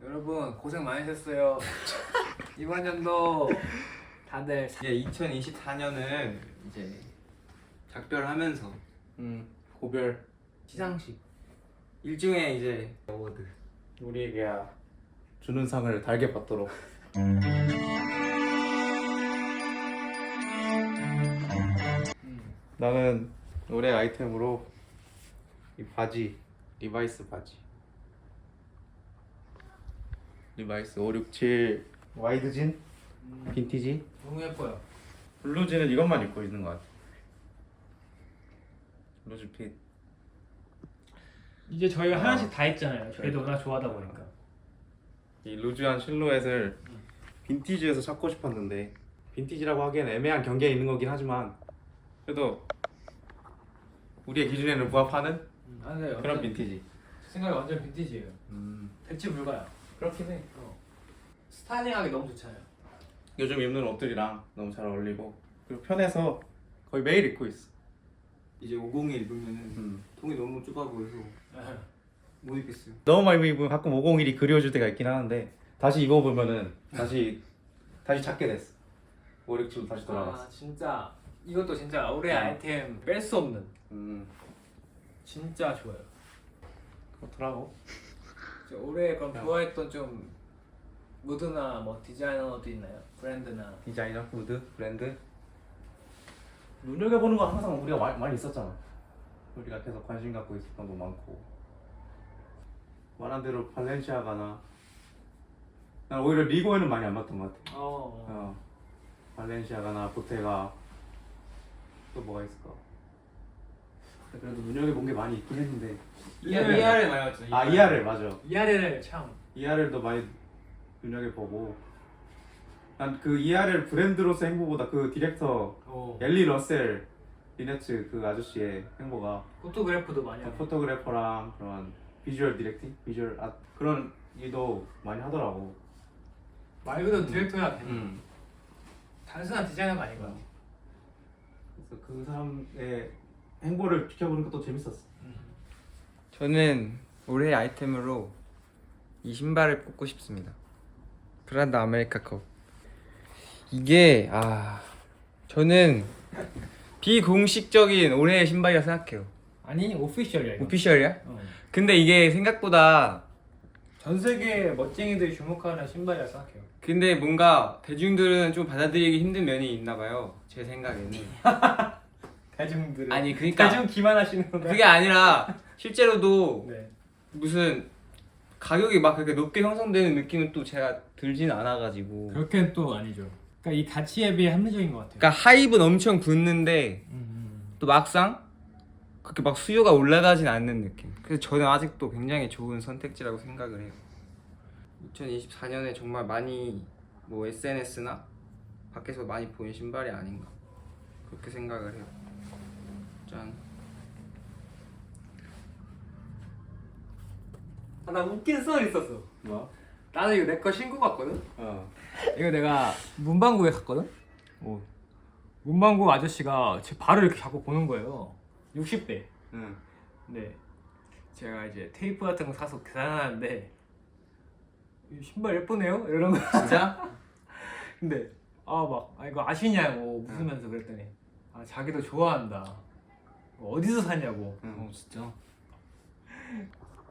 여러분 고생 많으셨어요. 이번 연도 다들 이제 2024년은 이제 작별하면서 고별 시상식 일종의 이제 어워드. 우리에게 주는 상을 달게 받도록. 나는 올해 아이템으로 이 바지, 리바이스 바지, 리바이스 567 와이드진 빈티지. 너무 예뻐요. 블루진은 이것만 입고 있는 것 같아. 블루진 핏. 이제 저희가 하나씩 다 했잖아요. 저희도 워낙 좋아하다 보니까. 이 루즈한 실루엣을 빈티지에서 찾고 싶었는데 빈티지라고 하기엔 애매한 경계에 있는 거긴 하지만 그래도 우리의 기준에는 부합하는 맞아요. 그런 빈티지. 생각이 완전 빈티지예요. 대체 불가요. 그렇긴 해. 스타일링하기 너무 좋잖아요. 요즘 입는 옷들이랑 너무 잘 어울리고 그리고 편해서 거의 매일 입고 있어. 이제 501 입으면은 통이 너무 좁아 보여서 못 입겠어요. 너무 많이 입으면 가끔 501이 그리워질 때가 있긴 하는데 다시 입어보면은 다시 찾게 됐어. 567로 다시 돌아갔어. 아 진짜 이것도 진짜 올해 아이템 뺄 수 없는 진짜 좋아요. 그렇더라고. 올해 그럼 좋아했던 좀 무드나 뭐 디자이너도 있나요? 브랜드나 디자이너, 무드, 브랜드. 눈여겨보는 거 항상 우리가 많이 있었잖아. 우리가 계속 관심 갖고 있었던 거 많고. 말한 대로 발렌시아가나. 난 오히려 리고에는 많이 안 맞던 것 같아. 발렌시아가나 보테가 또 뭐가 있을까? 그래도 눈여겨본 게 많이 있긴 했는데. ER을 많이 봤죠. 아 ERL 맞아. 이하레를 참 ERL도 많이 눈여겨보고. 난 그 ERL 브랜드로서 행보보다 그 디렉터 엘리 러셀 리네츠 그 아저씨의 행보가 포토그래프도 많이 하고 포토그래퍼랑 그런 비주얼 디렉팅, 비주얼 아 그런 일도 많이 하더라고. 말 그대로 디렉터야 단순한 디자이너가 아니고요. 그래서 그 사람의 행보를 지켜보는 것도 재밌었어. 저는 올해 아이템으로 이 신발을 뽑고 싶습니다. 그란드 아메리카 컵. 이게 저는 비공식적인 올해의 신발이라 생각해요. 아니 오피셜이야 이거. 오피셜이야? 근데 이게 생각보다 전 세계 멋쟁이들이 주목하는 신발이라 생각해요. 근데 뭔가 대중들은 좀 받아들이기 힘든 면이 있나 봐요. 제 생각에는. 대중들은 아니 그러니까 대중 기만하시는 건가요? 그게 아니라 실제로도 네. 무슨 가격이 막 그렇게 높게 형성되는 느낌은 또 제가 들진 않아가지고. 그렇게는 또 아니죠. 그러니까 이 가치에 비해 합리적인 것 같아요. 그러니까 하입은 엄청 붙는데 또 막상 그렇게 막 수요가 올라가진 않는 느낌. 그래서 저는 아직도 굉장히 좋은 선택지라고 생각을 해요. 2024년에 정말 많이 뭐 SNS나 밖에서 많이 보인 신발이 아닌가 그렇게 생각을 해요. 짠. 나 웃긴 썰 있었어. 뭐? 나는 이거 내 거 신고 갔거든. 어. 이거 내가 문방구에 갔거든. 문방구 아저씨가 제 발을 이렇게 자꾸 보는 거예요. 60대. 응. 근데 제가 이제 테이프 같은 거 사서 계산하는데 이 신발 예쁘네요? 이런 거. 진짜? 근데 이거 아시냐고 묻으면서 그랬더니 자기도 좋아한다. 어디서 샀냐고. 진짜?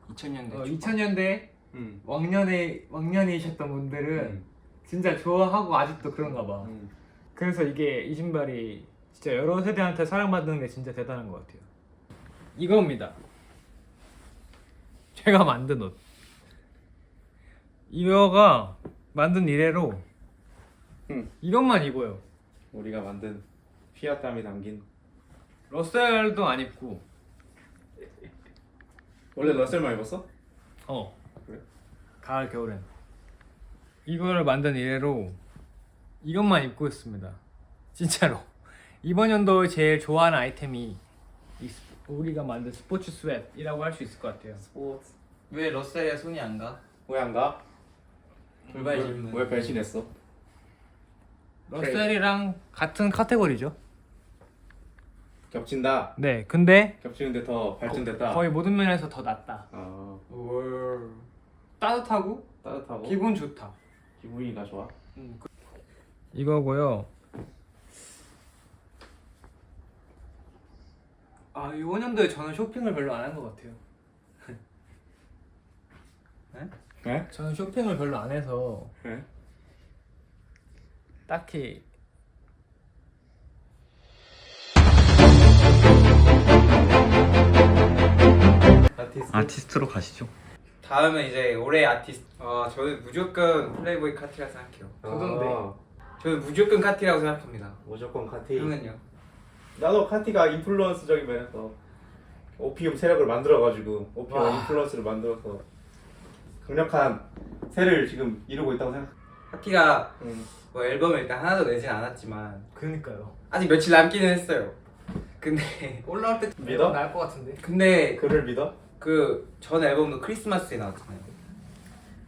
2000년대 2000년대 왕년이셨던 분들은 진짜 좋아하고 아직도 그런가 봐. 그래서 이 신발이 진짜 여러 세대한테 사랑받는 게 진짜 대단한 것 같아요. 이겁니다. 제가 만든 옷. 이거가 만든 이래로 이것만 입어요. 우리가 만든 피아땀이 담긴. 러셀도 안 입고. 원래 러셀만 입었어? 그래? 가을 겨울엔 이거를 만든 이래로 이것만 입고 있습니다. 진짜로 이번 연도에 제일 좋아하는 아이템이 우리가 만든 스포츠 스웨트이라고 할 수 있을 것 같아요. 스포츠. 왜 러셀에 손이 안 가? 왜 안 가? 돌발 질문. 왜 배신했어? 러셀이랑 같은 카테고리죠. 겹친다. 네, 근데 겹치는데 더 발전됐다. 거의 모든 면에서 더 낫다. 아. 따뜻하고 따뜻하고 기분 좋다. 기분이가 좋아. 이거고요. 아 이번 연도에 저는 쇼핑을 별로 안 한 것 같아요. 네? 저는 쇼핑을 별로 안 해서 네? 딱히 아티스트로 가시죠. 다음은 이제 올해 아티스트. 저는 무조건 플레이보이 카티라고 생각해요. 저던데. 저는 무조건 카티라고 생각합니다. 무조건 카티. 형은요? 나도 카티가 인플루언스적인 면에서 오피움 세력을 만들어가지고 오피움 와. 인플루언스를 만들어서 강력한 세를 지금 이루고 있다고 생각. 카티가 응. 뭐 앨범을 일단 하나도 내진 않았지만 그러니까요. 아직 며칠 남기는 했어요. 근데 올라올 때 믿어? 나을 것 같은데. 그를 믿어? 그 전 앨범도 크리스마스에 나왔잖아요.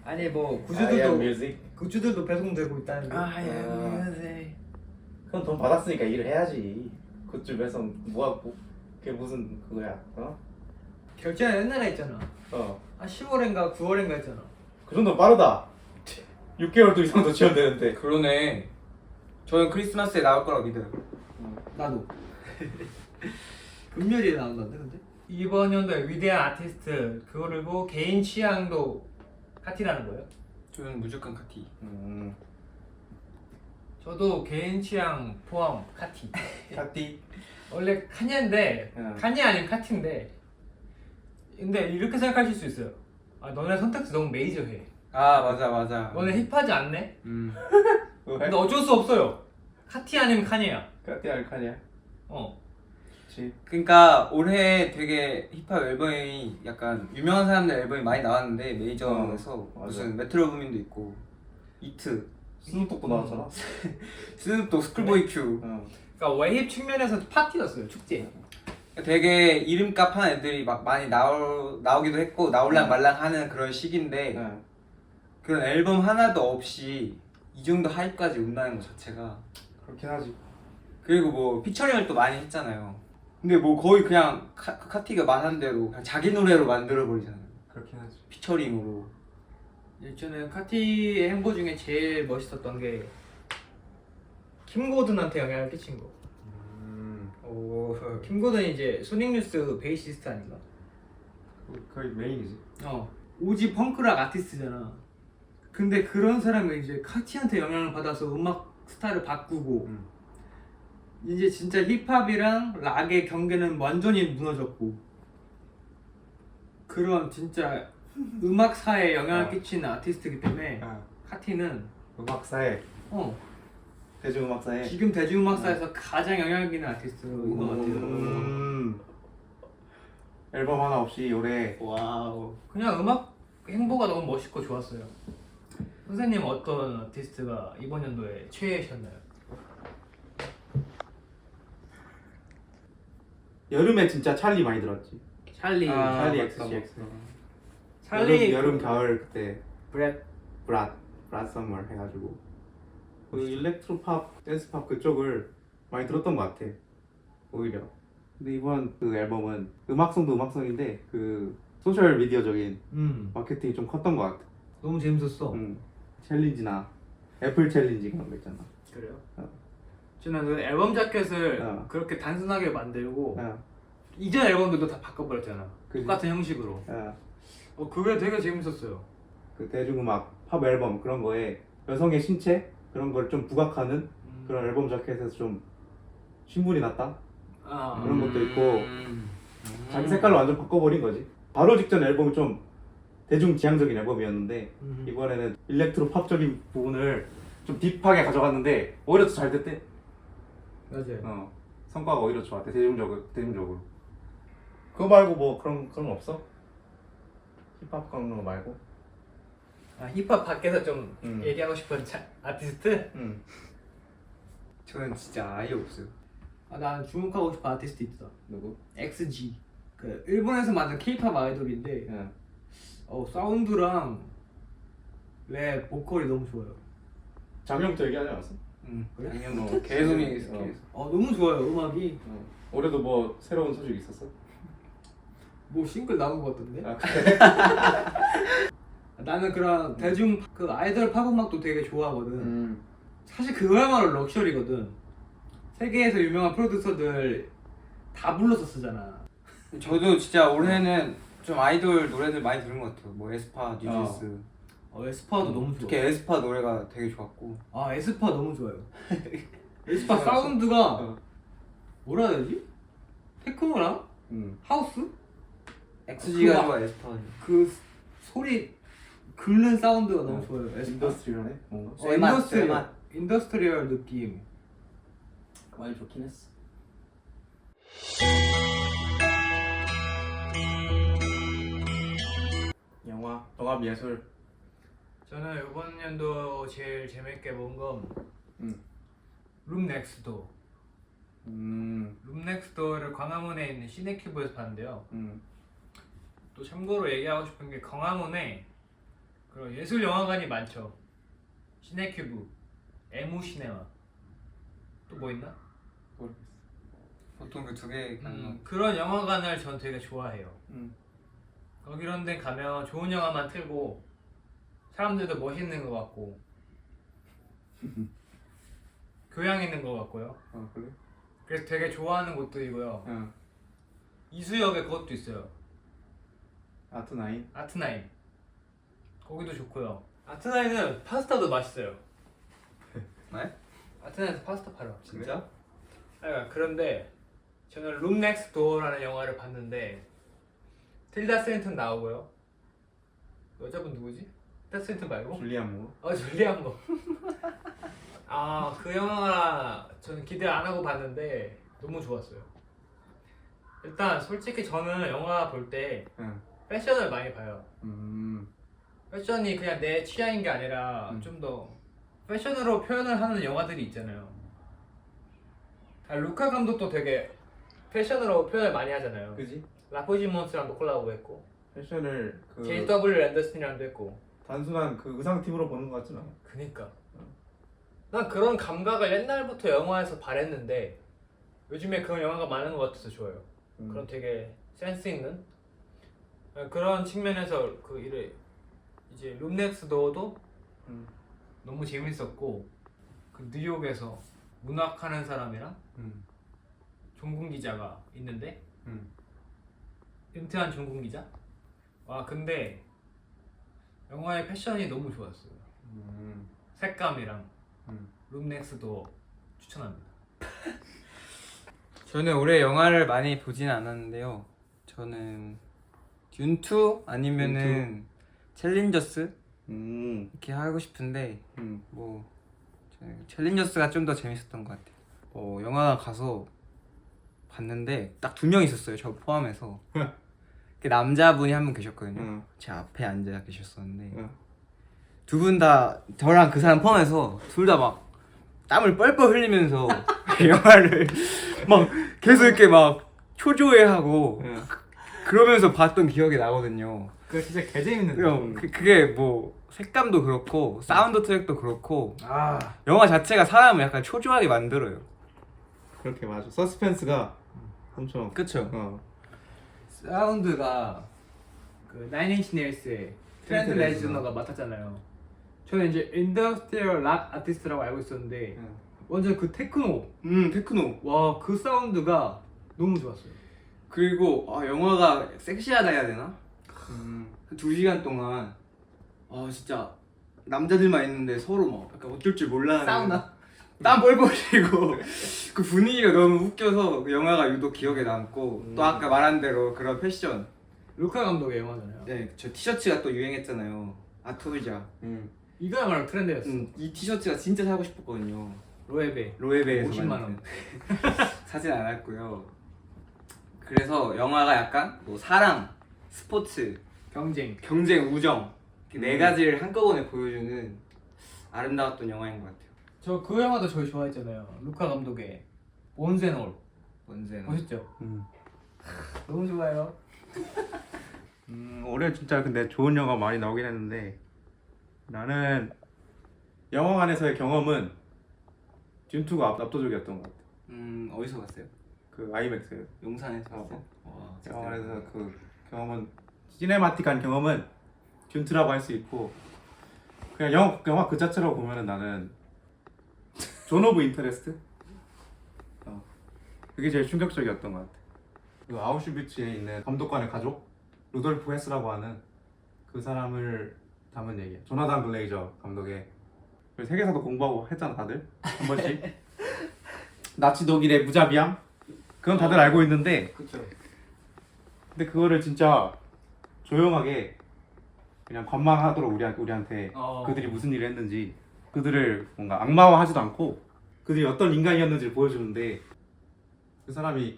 아니 뭐 I am 굿즈들도 music. 굿즈들도 배송되고 있다는데. 그건 돈 받았으니까 일을 해야지. 굿즈 배송 뭐하고 그게 무슨 그거야? 어? 결제는 옛날에 했잖아. 어. 한 10월인가 9월인가 했잖아. 그 정도 빠르다. 6개월도 이상도 지연되는데. 그러네. 저는 크리스마스에 나올 거라고 믿어요. 나도. 금요일에 나온다는데 근데? 이번 연도에 위대한 아티스트 그리고 개인 취향도 카티라는 거예요? 저는 무조건 카티. 저도 개인 취향 포함 카티. 카티. 원래 카니인데 응. 카니 아니면 카티인데 근데 이렇게 생각하실 수 있어요. 아 너네 선택지 너무 메이저해. 아 맞아. 너네 힙하지 않네? 왜? 근데 어쩔 수 없어요. 카티 아니면 카니야. 카티 알카냐? 어. 그렇지. 그러니까 올해 되게 힙합 앨범이 약간 유명한 사람들 앨범이 많이 나왔는데 메이저에서 맞아. 무슨 메트로 부민도 있고 이트, 스누독도 나왔잖아. 스눕독, 스쿨보이 큐. 어. 그러니까 웨이브 측면에서 파티였어요. 축제. 되게 이름값 하는 애들이 막 많이 나오기도 했고 나올랑 말랑 하는 그런 시기인데 네. 그런 앨범 하나도 없이 이 정도 하이까지 온다는 것 자체가. 그렇긴 하지. 그리고 뭐 피처링을 또 많이 했잖아요. 근데 뭐 거의 그냥 카티가 말한 대로 그냥 자기 노래로 만들어 버리잖아요. 그렇긴 하지. 피처링으로. 저는 카티의 행보 중에 제일 멋있었던 게 킴고든한테 영향을 끼친 거. 오. 킴고든이 이제 소닉뉴스 베이시스트 아닌가? 거의 메인이지. 오지 펑크락 아티스트잖아. 근데 그런 사람이 이제 카티한테 영향을 받아서 음악 스타일을 바꾸고 이제 진짜 힙합이랑 락의 경계는 완전히 무너졌고 그런 진짜 음악사에 영향을 끼친 아티스트이기 때문에 카티는 음악사에 대중음악사에 지금 대중음악사에서 가장 영향력 있는 아티스트인 것 같아요. 앨범 하나 없이 올해 와우. 그냥 음악 행보가 너무 멋있고 좋았어요. 선생님 어떤 아티스트가 이번 연도에 최애셨나요? 여름에 진짜 찰리 많이 들었지. 찰리, 찰리 맞다, XCX. 맞다. 찰리 여름 가을 그때 브렛 브랏 서머 해가지고 그 일렉트로팝, 댄스팝 그쪽을 많이 들었던 것 같아. 오히려. 근데 이번 그 앨범은 음악성도 음악성인데 그 소셜 미디어적인 마케팅이 좀 컸던 것 같아. 너무 재밌었어. 챌린지나 애플 챌린지 그런 거 있잖아. 그래요? 어. 저는 그 앨범 자켓을 어. 그렇게 단순하게 만들고 어. 이전 앨범들도 다 바꿔버렸잖아. 그지? 똑같은 형식으로. 그게 되게 재밌었어요. 그 대중음악 팝 앨범 그런 거에 여성의 신체 그런 걸 좀 부각하는 그런 앨범 자켓에서 좀 신분이 났다 그런 것도 있고 자기 색깔로 완전 바꿔버린 거지. 바로 직전 앨범이 좀 대중 지향적인 앨범이었는데 이번에는 일렉트로 팝적인 부분을 좀 딥하게 가져갔는데 오히려 더 잘 됐대. 맞아요. 성과가 오히려 좋았대. 대중적으로. 그거 말고 뭐 그런 거 없어? 힙합 그런 거 말고? 힙합 밖에서 좀 음. 얘기하고 싶은 아티스트? 저는 진짜 아예 없어요. 난 주목하고 싶은 아티스트 있다. 누구? XG. 그 일본에서 만든 K-팝 아이돌인데 사운드랑 랩, 보컬이 너무 좋아요. 작년부터 얘기하지 않았어? 그래? 작년 계속 얘기했어. 계속. 너무 좋아요 음악이. 올해도 뭐 새로운 소식 있었어? 뭐 싱글 나온 것 같던데? 그래? 나는 그런 대중 그 아이돌 팝 음악도 되게 좋아하거든. 음. 사실 그거야말로 럭셔리거든. 세계에서 유명한 프로듀서들 다 불러서 쓰잖아. 저도 진짜 올해는 좀 아이돌 노래들 많이 들은 것 같아요. 뭐 에스파, 뉴진스. 에스파도 너무 좋아. 특히 에스파 노래가 되게 좋았고. 아 에스파 너무 좋아요. 에스파 사운드가 어. 뭐라 해야 되지? 테크노랑 하우스? XG가 그 좋아 에스파. 그 소리 긁는 사운드가 너무 좋아요. 에스파. 인더스트리얼해? 뭔가? 인더스트리얼 느낌. 많이 좋긴 했어. 영화, 동합 예술. 저는 이번 연도 제일 재밌게 본 건 룸넥스도. 룸넥스도를 광화문에 있는 시네큐브에서 봤는데요. 또 참고로 얘기하고 싶은 게 광화문에 그런 예술 영화관이 많죠. 시네큐브, 에무시네마. 또 뭐 있나? 보통 그 두 개 가는 거. 그런 영화관을 전 되게 좋아해요. 음. 거기 이런 데 가면 좋은 영화만 틀고 사람들도 멋있는 것 같고 교양 있는 것 같고요. 그래? 그래서 되게 좋아하는 곳들이고요. 이수역에 그것도 있어요. 아트나인. 아트나인. 거기도 좋고요. 아트나인은 파스타도 맛있어요. 네? 아트나인에서 파스타 팔아. 진짜? 그런데 저는 룸 넥스트 도어라는 영화를 봤는데 틸다 스윈튼 나오고요. 여자분 누구지? 틸다 스윈튼 말고? 줄리안 무. 줄리안 모. 그 영화 저는 기대 안 하고 봤는데 너무 좋았어요. 일단 솔직히 저는 영화 볼 때 패션을 많이 봐요. 패션이 그냥 내 취향인 게 아니라 좀 더 패션으로 표현을 하는 영화들이 있잖아요. 루카 감독도 되게 패션으로 표현을 많이 하잖아요. 그지? 라포지몬스랑도 콜라보했고 패션을 그 JW 앤더슨이랑도 했고. 단순한 그 의상팀으로 보는 것 같진 않아. 그니까 난 그런 감각을 옛날부터 영화에서 바랬는데 요즘에 그런 영화가 많은 것 같아서 좋아요. 그런 되게 센스 있는 그런 측면에서 그 이제 룸넥스 도어도 너무 재밌었고 그 뉴욕에서 문학하는 사람이랑 종군 기자가 있는데 은퇴한 종군 기자? 와 근데 영화의 패션이 너무 좋았어요. 색감이랑 룸넥스 도어 추천합니다. 저는 올해 영화를 많이 보지는 않았는데요. 저는 듄2 아니면은 챌린저스 이렇게 하고 싶은데 뭐 저는 챌린저스가 좀 더 재밌었던 것 같아요. 영화관 가서 봤는데 딱 2명 있었어요. 저 포함해서. 그 남자분이 한 분 계셨거든요. 제 앞에 앉아 계셨었는데 두 분 다 저랑 그 사람 포함해서 둘 다 막 땀을 뻘뻘 흘리면서 영화를 막 계속 이렇게 막 초조해하고 그러면서 봤던 기억이 나거든요. 그거 진짜 개재밌는데. 그게 뭐 색감도 그렇고 사운드 트랙도 그렇고 아 영화 자체가 사람을 약간 초조하게 만들어요. 그렇게 맞아. 서스펜스가 엄청. 그쵸? 사운드가 그 나인인치 네일스의 트렌트 레즈너가 맡았잖아요. 저는 이제 인더스트리얼 락 아티스트라고 알고 있었는데 완전 그 테크노. 테크노. 와 그 사운드가 너무 좋았어요. 그리고 영화가 섹시하다 해야 되나? 2시간 동안 진짜 남자들만 있는데 서로 막 약간 어쩔 줄 몰라. 사우나. 땀 뻘뻘 흘리고 그 분위기가 너무 웃겨서 그 영화가 유독 기억에 남고 또 아까 말한 대로 그런 패션. 루카 감독의 영화잖아요. 네, 저 티셔츠가 또 유행했잖아요. 아토이자. 이거야말로 트렌드였어. 이 티셔츠가 진짜 사고 싶었거든요. 로에베. 로에베에서 50만 원. 사진 않았고요. 그래서 영화가 약간 뭐 사랑, 스포츠, 경쟁. 경쟁, 우정 이렇게 네 가지를 한꺼번에 보여주는 아름다웠던 영화인 것 같아요. 저 그 영화도 저희 좋아했잖아요. 루카 감독의 온센올. 언제나. 보셨죠? 너무 좋아요. 올해 진짜 근데 좋은 영화 많이 나오긴 했는데 나는 영화관에서의 경험은 듄2가 압도적이었던 것 같아. 어디서 봤어요? 그 아이맥스 용산에서 봤어요? 와, 영화관에서 그 경험은 시네마틱한 경험은 듄트라고 할 수 있고 그냥 영화 그 자체로 보면은 나는 존 오브 인터레스트 그게 제일 충격적이었던 것 같아. 그 아우슈비츠에 있는 감독관의 가족 루돌프 헤스라고 하는 그 사람을 담은 얘기야. 조나단 글레이저 감독의. 그래서 세계사도 공부하고 했잖아 다들 한 번씩. 나치 독일의 무자비함 그건 다들 알고 있는데 그쵸. 근데 그거를 진짜 조용하게 그냥 관망하도록 우리한테 그들이 무슨 일을 했는지 그들을 뭔가 악마화하지도 않고 그들이 어떤 인간이었는지를 보여주는데 그 사람이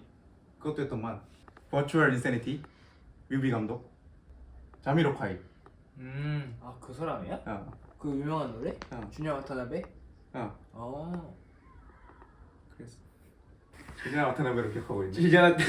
그것도 했던만 버추얼 인세니티 뮤비 감독 자미로콰이. 아 그 사람이야? 어. 그 유명한 노래? 어. 주니어 와타나베? 어. 어. 그래서 그냥 와타나베로 기억하고 있네. 진짜 끝.